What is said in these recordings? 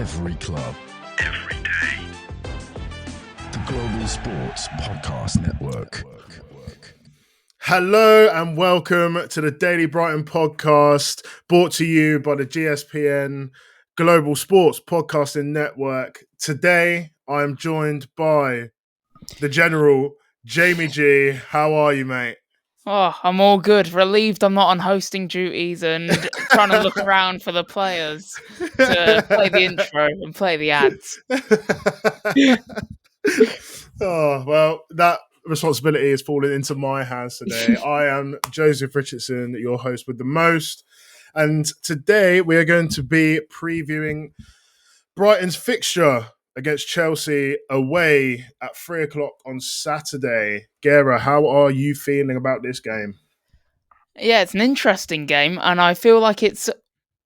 Every club. Every day. The Global Sports Podcast Network. Hello and welcome to the Daily Brighton podcast, brought to you by the GSPN Global Sports Podcasting Network. Today, I am joined by the General, Jamie G. How are you, mate? Oh, I'm all good. Relieved I'm not on hosting duties and trying to look around for the players to play the intro and play the ads. Oh, well, that responsibility is falling into my hands today. I am Joseph Richardson, your host with the most. And today we are going to be previewing Brighton's fixture against Chelsea away at 3 o'clock on Saturday. Gera, how are you feeling about this game? Yeah, it's an interesting game, and I feel like it's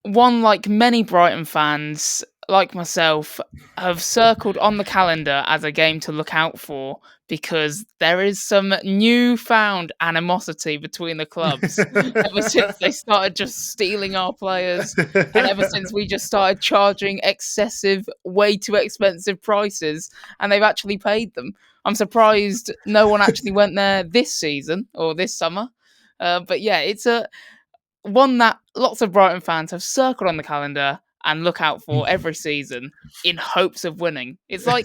one like many Brighton fans, like myself, have circled on the calendar as a game to look out for because there is some newfound animosity between the clubs ever since they started just stealing our players and ever since we just started charging excessive, way too expensive prices and they've actually paid them. I'm surprised no one actually went there this season or this summer. But yeah, it's a one that lots of Brighton fans have circled on the calendar and look out for every season in hopes of winning. It's like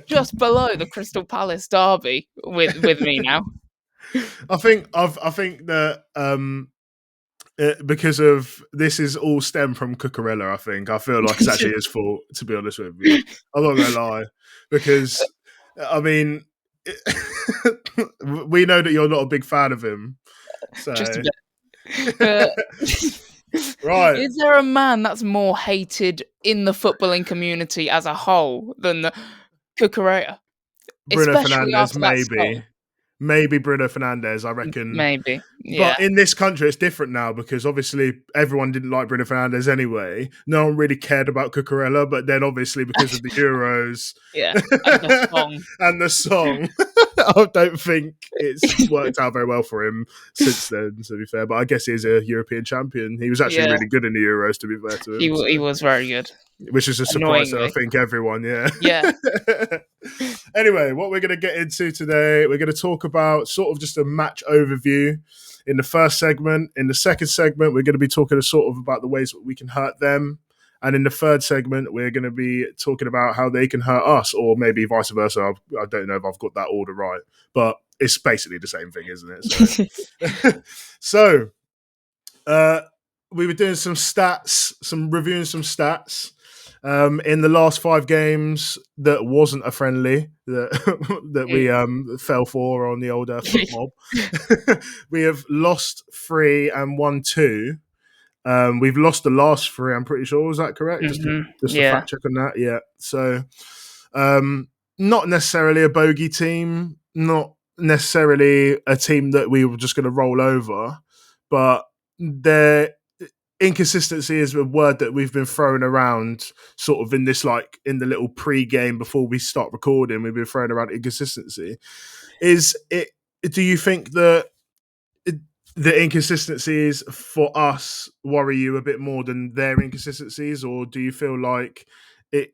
just below the Crystal Palace derby with me now. I think that because of this is all stem from Cucurella. I feel like it's actually his fault, to be honest with you. I'm not gonna lie, because I mean, we know that you're not a big fan of him. So. Just a bit. Right. Is there a man that's more hated in the footballing community as a whole than Cucurella? Bruno Fernandes, maybe Bruno Fernandes, I reckon. Maybe, yeah. But in this country, it's different now because obviously everyone didn't like Bruno Fernandes anyway. No one really cared about Cucurella, but then obviously because of the Euros, yeah, and the song, I don't think it's worked out very well for him since then. To be fair, but I guess he's a European champion. He was actually really good in the Euros. To be fair to him, he was very good. Which is a surprise to, I think, everyone, Yeah. Anyway, what we're going to get into today, we're going to talk about sort of just a match overview in the first segment. In the second segment, we're going to be talking sort of about the ways that we can hurt them. And in the third segment, we're going to be talking about how they can hurt us, or maybe vice versa. I don't know if I've got that order right, but it's basically the same thing, isn't it? So we were doing some stats, reviewing some stats. In the last 5 games, that wasn't a friendly that we fell for on the older foot mob. We have lost 3 and won 2. We've lost the last 3. I'm pretty sure. Was that correct? Mm-hmm. Just a fact check on that. Yeah. So, not necessarily a bogey team. Not necessarily a team that we were just going to roll over, but they're. Inconsistency is a word that we've been throwing around sort of in this, like in the little pre-game before we start recording, we've been throwing around inconsistency. Do you think that the inconsistencies for us worry you a bit more than their inconsistencies, or do you feel like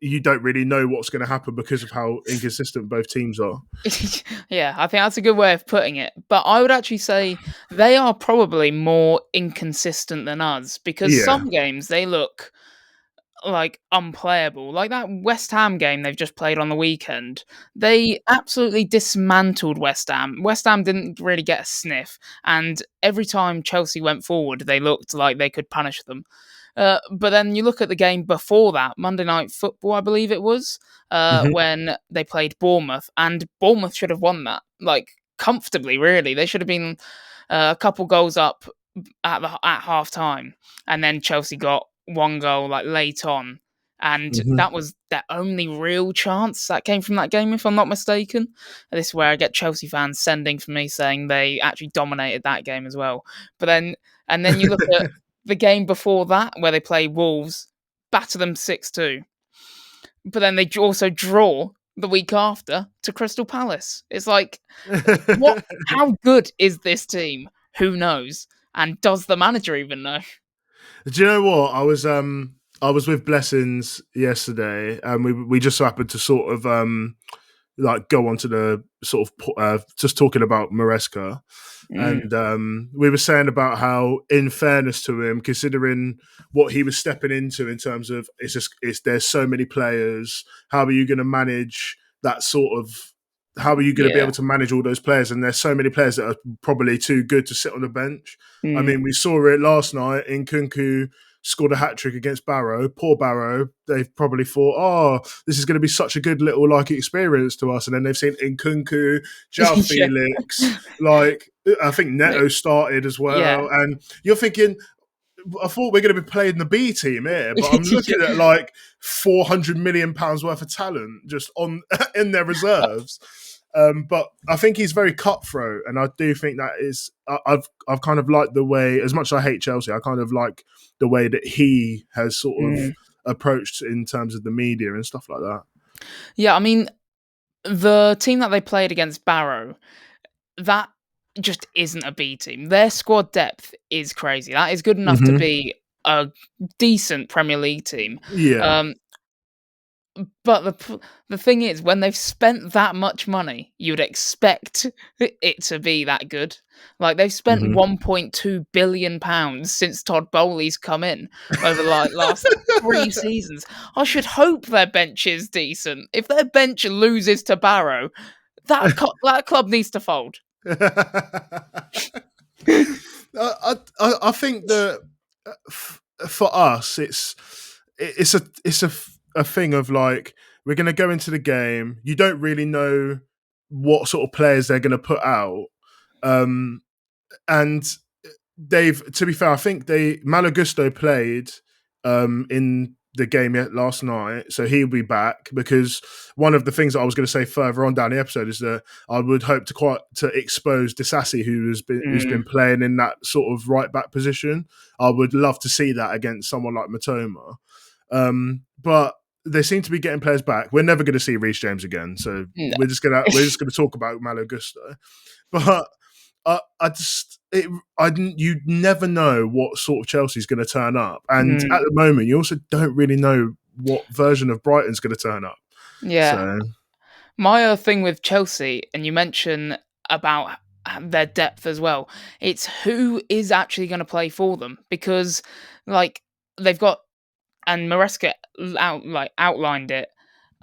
you don't really know what's going to happen because of how inconsistent both teams are? Yeah, I think that's a good way of putting it. But I would actually say they are probably more inconsistent than us because some games they look like unplayable. Like that West Ham game they've just played on the weekend. They absolutely dismantled West Ham. West Ham didn't really get a sniff. And every time Chelsea went forward, they looked like they could punish them. But then you look at the game before that, Monday Night Football, I believe it was, when they played Bournemouth, and Bournemouth should have won that, like, comfortably, really. They should have been a couple goals up at half-time, and then Chelsea got 1 goal, like, late on, and that was their only real chance that came from that game, if I'm not mistaken. This is where I get Chelsea fans sending for me saying they actually dominated that game as well. But then you look at the game before that, where they play Wolves, batter them 6-2. But then they also draw the week after to Crystal Palace. It's like, what? How good is this team? Who knows? And does the manager even know? Do you know what? I was I was with Blessings yesterday, and we just happened to sort of like go on to the sort of just talking about Maresca. And we were saying about how, in fairness to him, considering what he was stepping into in terms of there's so many players, how are you going to manage that sort of? How are you going to be able to manage all those players? And there's so many players that are probably too good to sit on the bench. I mean, we saw it last night in Nkunku scored a hat-trick against Barrow. Poor Barrow. They've probably thought, oh, this is going to be such a good little like experience to us. And then they've seen Nkunku, João Felix, like I think Neto started as well. Yeah. And you're thinking, I thought we're going to be playing the B team here, but I'm looking at like £400 million worth of talent just on in their reserves. But I think he's very cutthroat, and I do think that is. I've kind of liked the way, as much as I hate Chelsea, I kind of like the way that he has sort of approached in terms of the media and stuff like that. Yeah, I mean, the team that they played against Barrow, that just isn't a B team. Their squad depth is crazy. That is good enough to be a decent Premier League team. Yeah. But the thing is, when they've spent that much money, you'd expect it to be that good. Like, they've spent £1.2 billion since Todd Bowley's come in over the last 3 seasons. I should hope their bench is decent. If their bench loses to Barrow, that club needs to fold. I think that for us, it's a thing of like, we're going to go into the game. You don't really know what sort of players they're going to put out. And to be fair, I think Malo Gusto played in the game last night, so he'll be back, because one of the things that I was going to say further on down the episode is that I would hope to expose Disasi, who's been playing in that sort of right back position. I would love to see that against someone like Matoma. But they seem to be getting players back. We're never going to see Reece James again, so we're just gonna talk about Malo Gusto. But you never know what sort of Chelsea's going to turn up, and at the moment, you also don't really know what version of Brighton's going to turn up. Yeah, so. My thing with Chelsea, and you mentioned about their depth as well, it's who is actually going to play for them, because like they've got, and Maresca outlined it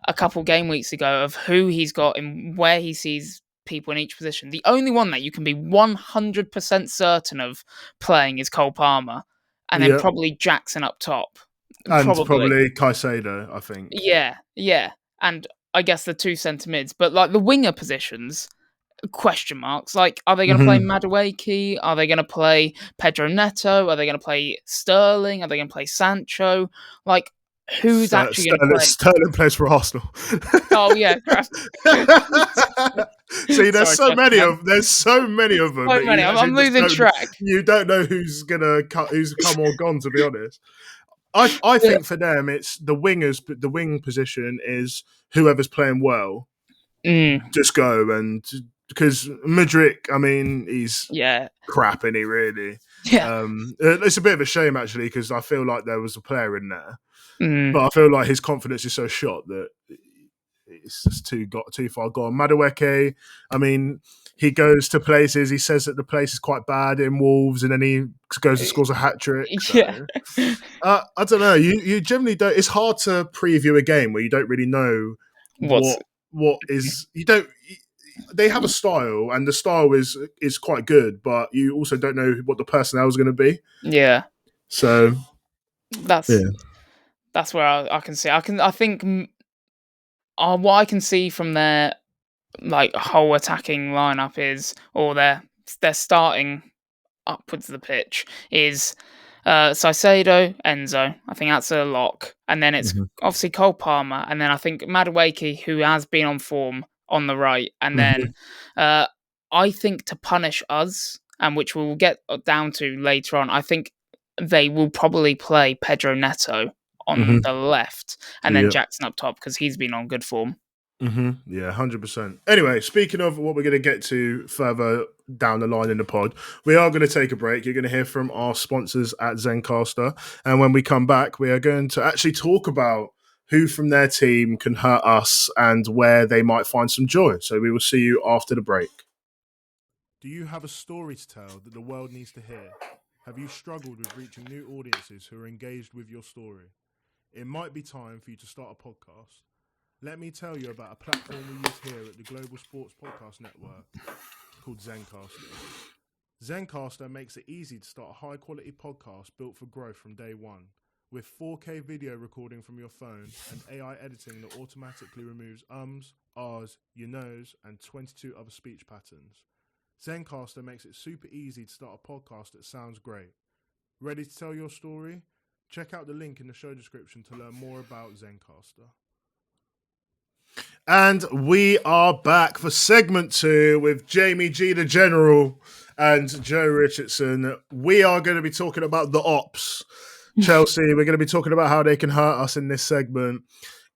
a couple game weeks ago of who he's got and where he sees people in each position. The only one that you can be 100% certain of playing is Cole Palmer, and then probably Jackson up top. And probably Caicedo, I think. Yeah. And I guess the 2 centre mids, but like the winger positions, question marks. Like, are they going to play Madueke? Are they going to play Pedro Neto? Are they going to play Sterling? Are they going to play Sancho? Like, who's actually going to play? Sterling plays for Arsenal. Oh yeah. See, there's so many of them. So many. I'm losing track. You don't know who's come or gone, to be honest. I think for them, it's the wingers. The wing position is whoever's playing well. Just go, and because Mudryk, I mean, he's crap, isn't he, really? Yeah. It's a bit of a shame, actually, because I feel like there was a player in there. But I feel like his confidence is so shot that it's just too far gone. Madueke, I mean, he goes to places, he says that the place is quite bad in Wolves, and then he goes and scores a hat-trick. So. Yeah. I don't know. You generally don't. It's hard to preview a game where you don't really know what is. You don't. They have a style, and the style is quite good, but you also don't know what the personnel is going to be. Yeah. So that's where I can see. I think what I can see from their like whole attacking lineup is, or their starting upwards of the pitch is Caicedo, Enzo. I think that's a lock, and then it's obviously Cole Palmer, and then I think Madueke, who has been on form on the right, and then I think to punish us, and which we'll get down to later on, I think they will probably play Pedro Neto on the left, and then Jackson up top, because he's been on good form. Yeah, 100%. Anyway, speaking of what we're going to get to further down the line in the pod. We are going to take a break. You're going to hear from our sponsors at Zencastr. And when we come back, we are going to actually talk about who from their team can hurt us and where they might find some joy. So we will see you after the break. Do you have a story to tell that the world needs to hear? Have you struggled with reaching new audiences who are engaged with your story? It might be time for you to start a podcast. Let me tell you about a platform we use here at the Global Sports Podcast Network called Zencastr. Zencastr makes it easy to start a high-quality podcast built for growth from day one, with 4K video recording from your phone and AI editing that automatically removes ums, ahs, your nose, and 22 other speech patterns. Zencastr makes it super easy to start a podcast that sounds great. Ready to tell your story? Check out the link in the show description to learn more about Zencastr. And we are back for segment 2 with Jamie G, the General, and Joe Richardson. We are going to be talking about the ops. Chelsea, we're going to be talking about how they can hurt us in this segment.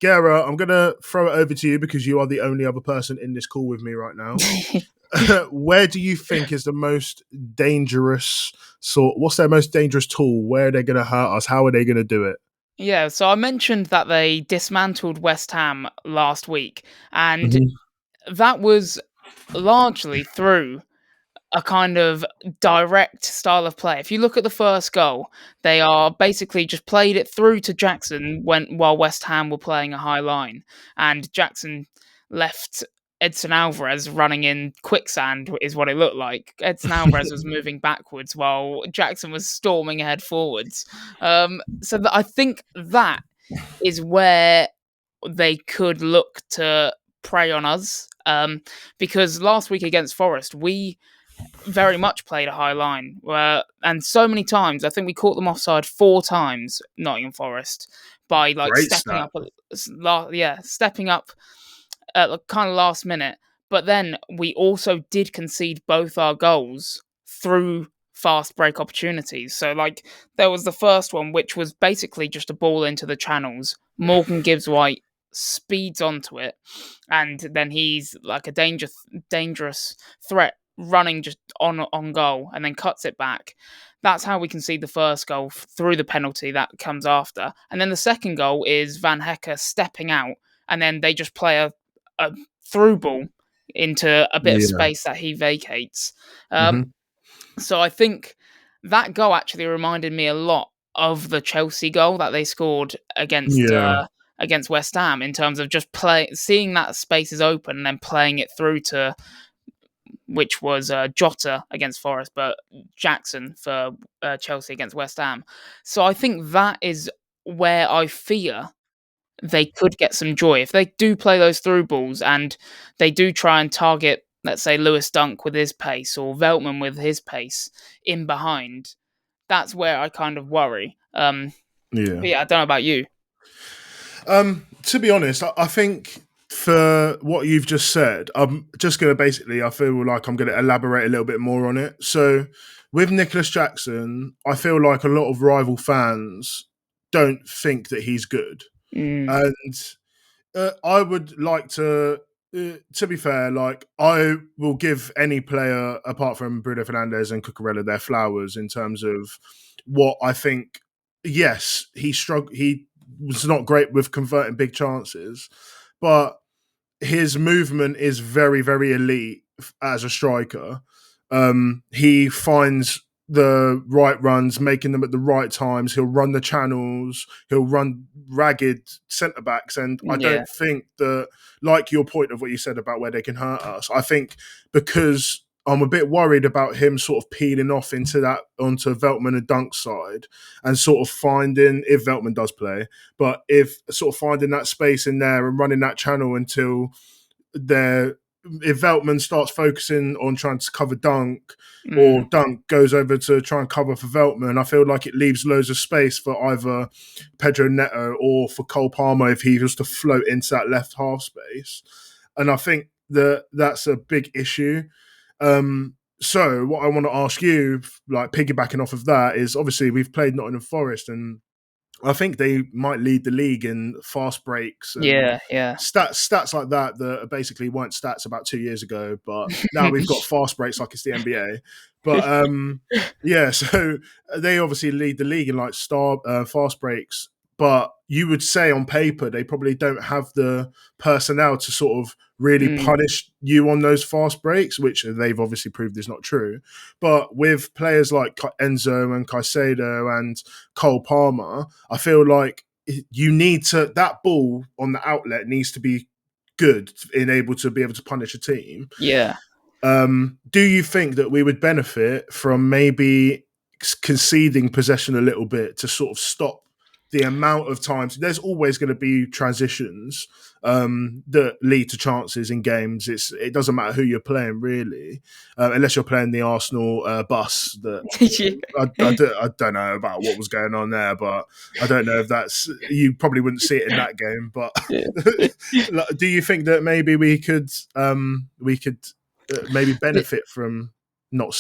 Gara, I'm going to throw it over to you because you are the only other person in this call with me right now. Where do you think is the most dangerous what's their most dangerous tool? Where are they going to hurt us? How are they going to do it? Yeah, so I mentioned that they dismantled West Ham last week, and that was largely through a kind of direct style of play. If you look at the first goal, they are basically just played it through to Jackson while West Ham were playing a high line, and Jackson left Edson Alvarez running in quicksand is what it looked like. Edson Alvarez was moving backwards while Jackson was storming ahead forwards. I think that is where they could look to prey on us. Because last week against Forest, we very much played a high line, and so many times I think we caught them offside 4 times, Nottingham Forest, by stepping up at kind of last minute. But then we also did concede both our goals through fast break opportunities. So there was the first one, which was basically just a ball into the channels. Morgan Gibbs-White speeds onto it, and then he's like a dangerous threat running just on goal, and then cuts it back. That's how we concede the first goal through the penalty that comes after. And then the second goal is Van Hecker stepping out, and then they just play a through ball into a bit of space that he vacates. So I think that goal actually reminded me a lot of the Chelsea goal that they scored against West Ham, in terms of just seeing that space is open and then playing it through to, which was Jota against Forest, but Jackson for Chelsea against West Ham. So I think that is where I fear they could get some joy. If they do play those through balls and they do try and target, let's say, Lewis Dunk with his pace or Veltman with his pace in behind, that's where I kind of worry. But I don't know about you. To be honest, I think for what you've just said, I'm just going to I feel like I'm going to elaborate a little bit more on it. So with Nicholas Jackson, I feel like a lot of rival fans don't think that he's good. And I would like to be fair, I will give any player apart from Bruno Fernandes and Cucurella their flowers in terms of what I think. Yes, he was not great with converting big chances, but his movement is very, very elite as a striker. He finds the right runs, making them at the right times. He'll run the channels. He'll run ragged centre-backs. And I don't think that, like your point of what you said about where they can hurt us, I think because I'm a bit worried about him sort of peeling off onto Veltman and Dunk's side and sort of finding, if Veltman does play, but if sort of finding that space in there and running that channel until if Veltman starts focusing on trying to cover Dunk or Dunk goes over to try and cover for Veltman, I feel like it leaves loads of space for either Pedro Neto or for Cole Palmer if he was to float into that left half space. And I think that's a big issue. So what I want to ask you, piggybacking off of that, is obviously we've played Nottingham Forest and I think they might lead the league in fast breaks and stats like that basically weren't stats about 2 years ago, but now we've got fast breaks like it's the NBA. But so they obviously lead the league in like fast breaks. But you would say on paper they probably don't have the personnel to sort of really punish you on those fast breaks, which they've obviously proved is not true. But with players like Enzo and Caicedo and Cole Palmer, I feel like you need to, that ball on the outlet needs to be good in able to be able to punish a team. Yeah. Do you think that we would benefit from maybe conceding possession a little bit to sort of stop the amount of times? There's always going to be transitions that lead to chances in games. It doesn't matter who you're playing, really, unless you're playing the Arsenal bus. That I don't know about what was going on there, but I don't know if that's, you probably wouldn't see it in that game. But do you think that maybe we could maybe benefit from not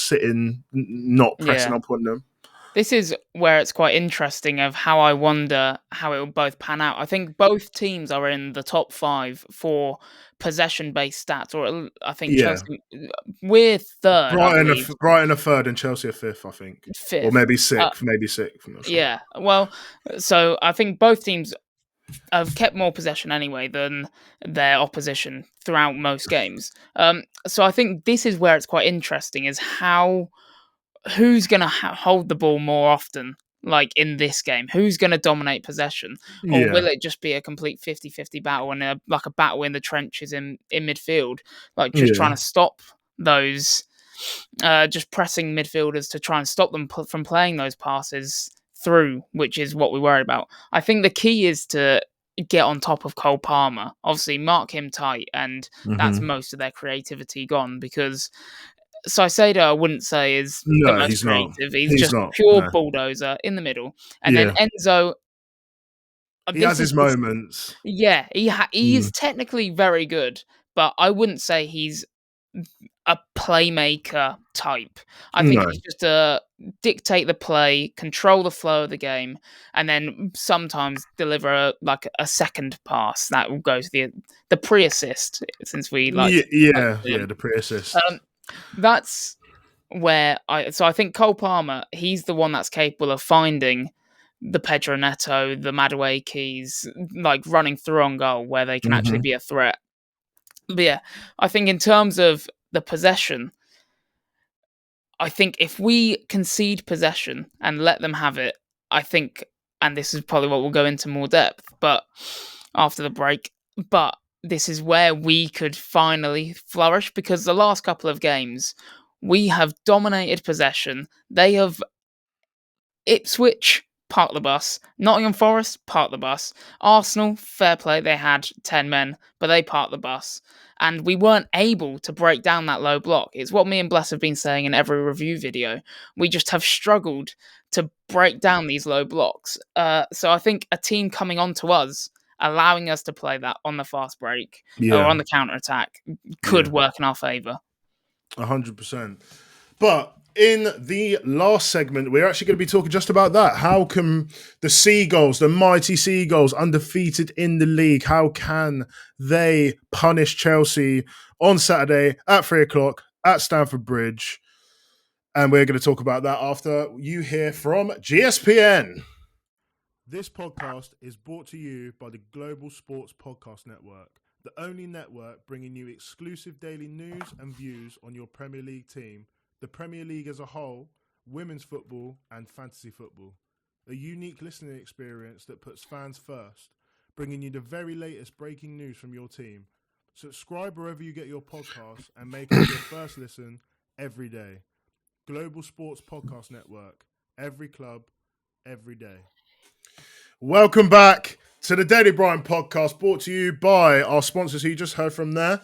pressing up on them? This is where it's quite interesting of how I wonder how it will both pan out. I think both teams are in the top 5 for possession-based stats, or I think Chelsea, we're third. Brighton are third and Chelsea are fifth, I think. Fifth. Or maybe sixth. I'm not sure. Yeah, well, so I think both teams have kept more possession anyway than their opposition throughout most games. So I think this is where it's quite interesting, is who's going to hold the ball more often, like in this game? Who's going to dominate possession? Or will it just be a complete 50-50 battle and a battle in the trenches in midfield? Like just trying to stop those, just pressing midfielders to try and stop them from playing those passes through, which is what we worry about. I think the key is to get on top of Cole Palmer. Obviously, mark him tight, and that's most of their creativity gone, because Caicedo, I wouldn't say is the most creative. He's just pure bulldozer in the middle. And then Enzo, he has his moments. Yeah, he is technically very good, but I wouldn't say he's a playmaker type. I think he's just a dictate the play, control the flow of the game, and then sometimes deliver a second pass that will go to the pre-assist, since we like the pre-assist. That's where I think Cole Palmer, he's the one that's capable of finding the Pedro Neto, the Maduekes, like running through on goal where they can actually be a threat. But yeah, I think in terms of the possession, I think if we concede possession and let them have it, I think, and this is probably what we'll go into more depth, but after the break, but this is where we could finally flourish, because the last couple of games, we have dominated possession. They have Ipswich, park the bus. Nottingham Forest, park the bus. Arsenal, fair play, they had 10 men, but they parked the bus. And we weren't able to break down that low block. It's what me and Bless have been saying in every review video. We just have struggled to break down these low blocks. So I think a team coming on to us, allowing us to play that on the fast break or on the counter-attack, could work in our favour. 100%. But in the last segment, we're actually going to be talking just about that. How can the Seagulls, the mighty Seagulls, undefeated in the league, how can they punish Chelsea on Saturday at 3:00 at Stamford Bridge? And we're going to talk about that after you hear from GSPN. This podcast is brought to you by the Global Sports Podcast Network, the only network bringing you exclusive daily news and views on your Premier League team, the Premier League as a whole, women's football and fantasy football. A unique listening experience that puts fans first, bringing you the very latest breaking news from your team. Subscribe wherever you get your podcasts and make it your first listen every day. Global Sports Podcast Network. Every club, every day. Welcome back to the Daily Brighton podcast, brought to you by our sponsors who you just heard from there,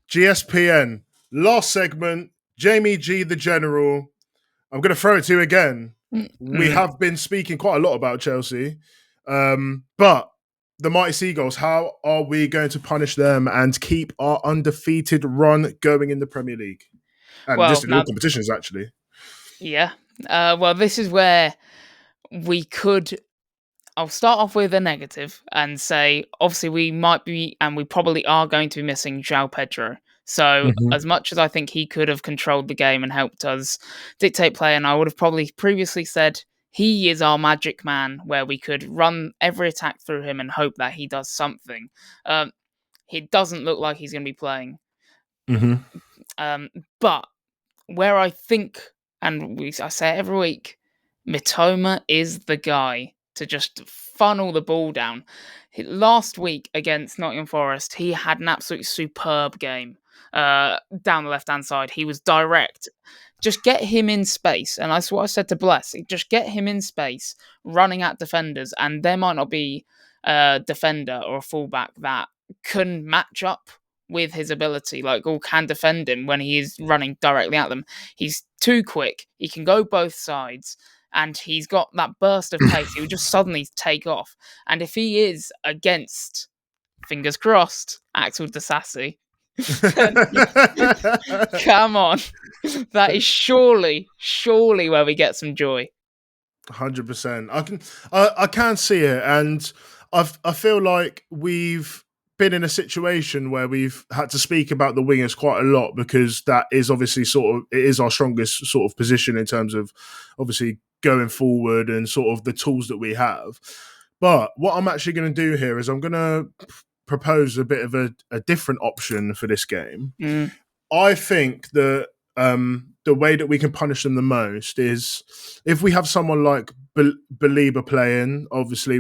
GSPN. Last segment, Jamie G, the General. I'm going to throw it to you again. We have been speaking quite a lot about Chelsea, but the mighty Seagulls, how are we going to punish them and keep our undefeated run going in the Premier League? And just in all competitions, actually. Yeah. Well, this is where we could I'll start off with a negative and say, obviously, we might be, and we probably are going to be missing João Pedro. So, as much as I think he could have controlled the game and helped us dictate play, and I would have probably previously said he is our magic man, where we could run every attack through him and hope that he does something. He doesn't look like he's going to be playing. But where I think, and I say it every week, Mitoma is the guy to just funnel the ball down. Last week against Nottingham Forest, he had an absolutely superb game down the left-hand side. He was direct. Just get him in space, and that's what I said to Bless. Just get him in space, running at defenders, and there might not be a defender or a fullback that can match up with his ability, like, or can defend him when he is running directly at them. He's too quick. He can go both sides, and he's got that burst of pace. He would just suddenly take off. And if he is against, fingers crossed, Axel Disasi, come on, that is surely where we get some joy. 100%. I can see it, and I feel like we've been in a situation where we've had to speak about the wingers quite a lot, because that is obviously it is our strongest sort of position in terms of obviously going forward and sort of the tools that we have. But what I'm actually going to do here is I'm going to propose a bit of a different option for this game. I think that the way that we can punish them the most is if we have someone like Belieber playing. Obviously,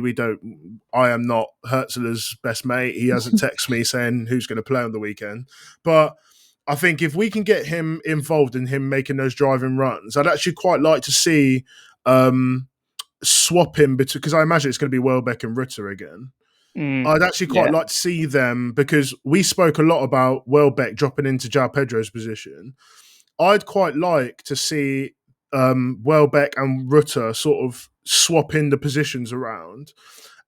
I am not Hertzler's best mate. He hasn't texted me saying who's going to play on the weekend. But I think if we can get him involved in him making those driving runs, I'd actually quite like to see swap him, because I imagine it's going to be Welbeck and Rutter again. I'd actually quite like to see them, because we spoke a lot about Welbeck dropping into João Pedro's position. I'd quite like to see Welbeck and Rutter sort of swapping the positions around.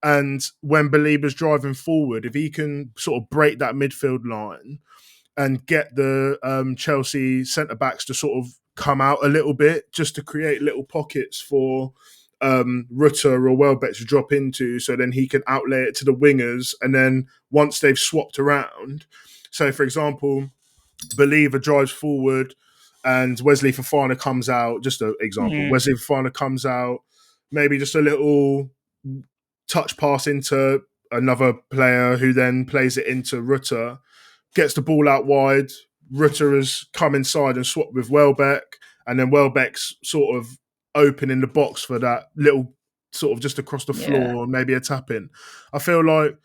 And when Belieber's driving forward, if he can sort of break that midfield line and get the Chelsea centre-backs to sort of come out a little bit, just to create little pockets for Rutter or Welbeck to drop into, so then he can outlay it to the wingers. And then once they've swapped around, so for example, Belieber drives forward and Wesley Fofana comes out, just an example. Wesley Fofana comes out, maybe just a little touch pass into another player who then plays it into Rutter, gets the ball out wide. Rutter has come inside and swapped with Welbeck, and then Welbeck's sort of open in the box for that little sort of just across the floor, maybe a tap in. I feel like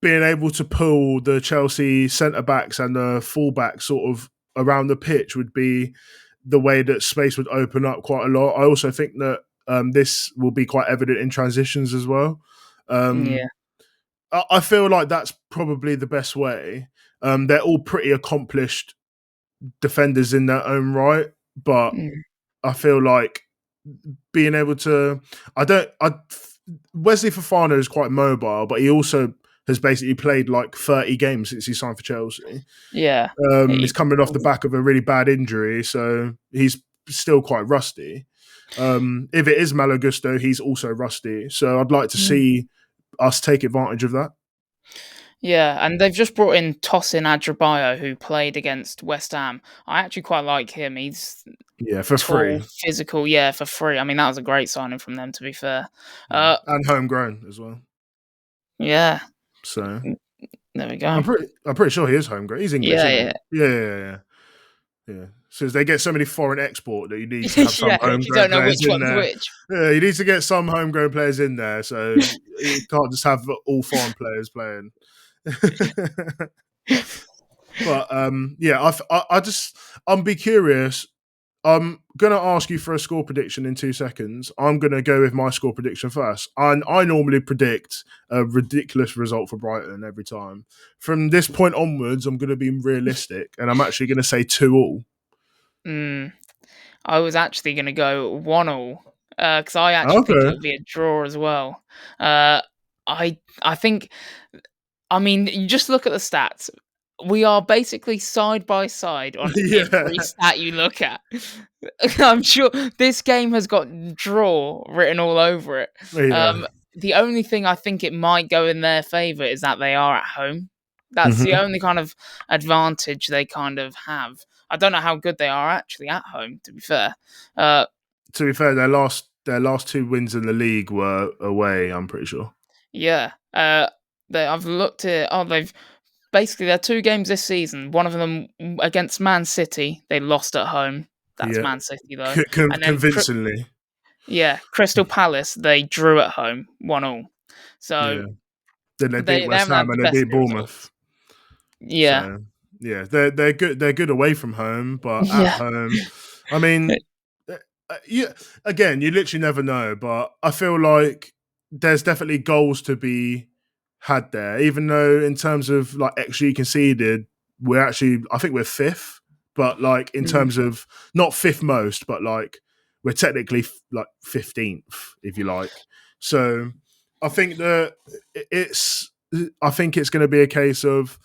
being able to pull the Chelsea centre-backs and the full-back sort of around the pitch would be the way that space would open up quite a lot. I also think that this will be quite evident in transitions as well. I feel like that's probably the best way. They're all pretty accomplished defenders in their own right, but I feel like being able to, Wesley Fofana is quite mobile, but he also has basically played like 30 games since he signed for Chelsea. He's coming off the back of a really bad injury, so he's still quite rusty. If it is Malo Gusto, he's also rusty. So I'd like to see us take advantage of that. Yeah, and they've just brought in Tosin Adrabayo, who played against West Ham. I actually quite like him. He's for tall, free, physical. For free. I mean, that was a great signing from them, to be fair. And homegrown as well. Yeah. So there we go. I'm pretty sure he is homegrown. He's English. Yeah. So they get so many foreign export that you need to have some homegrown you don't know players which in one's there. which. Yeah, you need to get some homegrown players in there. So you can't just have all foreign players playing. But I'm be curious. I'm gonna ask you for a score prediction in 2 seconds. I'm gonna go with my score prediction first. And I normally predict a ridiculous result for Brighton every time. From this point onwards, I'm gonna be realistic, and I'm actually gonna say 2-2. I was actually gonna go 1-1 because I actually think it'll be a draw as well. I think. I mean, you just look at the stats. We are basically side by side on every stat you look at. I'm sure this game has got draw written all over it. the only thing I think it might go in their favour is that they are at home. That's the only kind of advantage they kind of have. I don't know how good they are actually at home, to be fair. To be fair, their last 2 wins in the league were away, I'm pretty sure. Yeah. I've looked at they've basically their 2 games this season. One of them against Man City, they lost at home. That's Man City though. And then convincingly. Crystal Palace, they drew at home, 1-1. So then they beat West Ham and they beat Bournemouth. Yeah. So, yeah, they're good. They're good away from home, but at home, I mean, again, you literally never know. But I feel like there's definitely goals to be had there, even though in terms of like XG conceded, I think we're 5th, but like in terms of not 5th most, but like we're technically like 15th, if you like. So I think that it's going to be a case of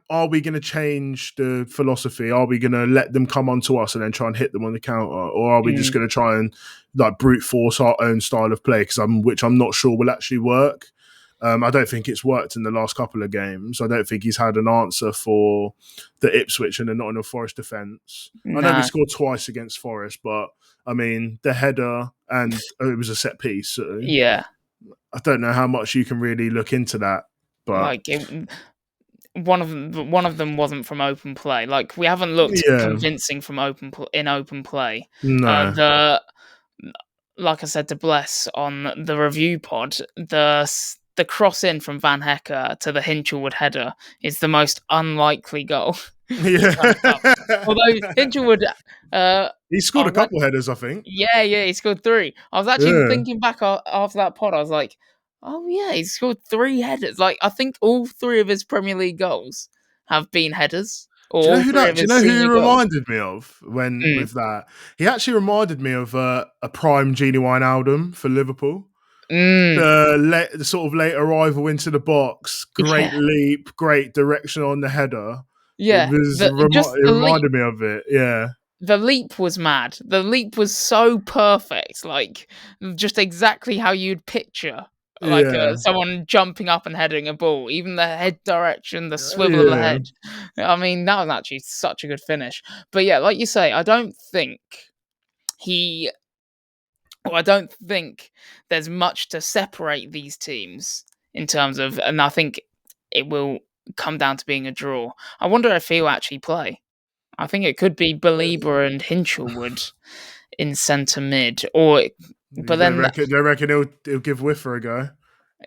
are we going to change the philosophy? Are we going to let them come onto us and then try and hit them on the counter, or are we just going to try and like brute force our own style of play? Which I'm not sure will actually work. I don't think it's worked in the last couple of games. I don't think he's had an answer for the Ipswich and the Nottingham Forest defence. I know we scored twice against Forest, but I mean the header and it was a set piece. So I don't know how much you can really look into that, but one of them wasn't from open play. Like we haven't looked convincing from open play. No. Like I said to Bless on the review pod, the cross in from Van Hecker to the Hinchelwood header is the most unlikely goal. Although Hinchelwood, he scored a couple headers, I think. Yeah, he scored 3. I was actually thinking back after that pod. I was like, oh yeah, he scored 3 headers. Like I think all 3 of his Premier League goals have been headers. Do you know who he reminded me of with that? He actually reminded me of a prime Gini Wijnaldum for Liverpool. The sort of late arrival into the box, great leap, great direction on the header. Yeah, it reminded me of it. Yeah, the leap was mad. The leap was so perfect, like just exactly how you'd picture someone jumping up and heading a ball. Even the head direction, the swivel of the head. I mean, that was actually such a good finish. But yeah, like you say, I don't think there's much to separate these teams in terms of, and I think it will come down to being a draw. I wonder if he'll actually play. I think it could be Belieber and Hinchelwood in centre mid, but then they reckon he'll give Whiffer a go.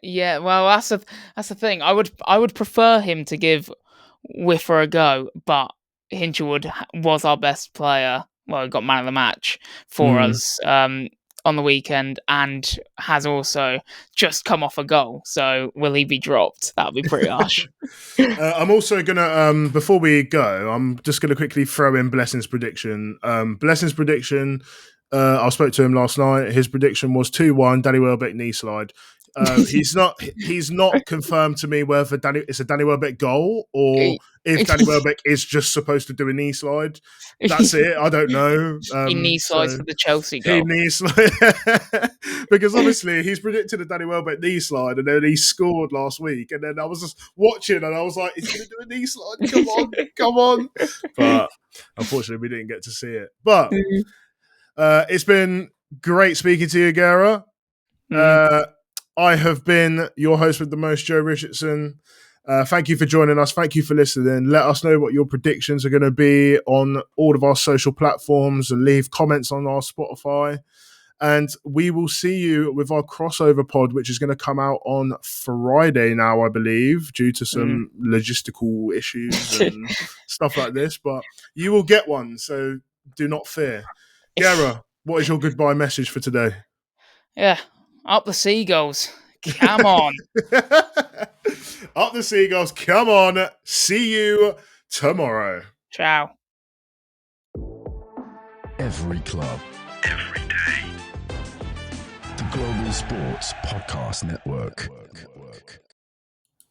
Yeah, well, that's the thing. I would prefer him to give Whiffer a go, but Hinchelwood was our best player. Well, he got man of the match for us on the weekend, and has also just come off a goal. So will he be dropped? That would be pretty harsh. I'm also gonna before we go, I'm just gonna quickly throw in Blessing's prediction. Blessing's prediction. I spoke to him last night. His prediction was 2-1. Danny Welbeck knee slide. He's not confirmed to me whether it's a Danny Welbeck goal or if Danny Welbeck is just supposed to do a knee slide. That's it. I don't know. He knee slides for the Chelsea goal. He knee slide because obviously he's predicted a Danny Welbeck knee slide, and then he scored last week. And then I was just watching, and I was like, "He's going to do a knee slide. Come on!" But unfortunately, we didn't get to see it. But it's been great speaking to you, Gara. I have been your host with the most, Joe Richardson. Thank you for joining us. Thank you for listening. Let us know what your predictions are going to be on all of our social platforms and leave comments on our Spotify. And we will see you with our crossover pod, which is going to come out on Friday now, I believe, due to some logistical issues and stuff like this. But you will get one, so do not fear. Gara, what is your goodbye message for today? Yeah, up the Seagulls. Come on. Up the Seagulls. Come on. See you tomorrow. Ciao. Every club. Every day. The Global Sports Podcast Network.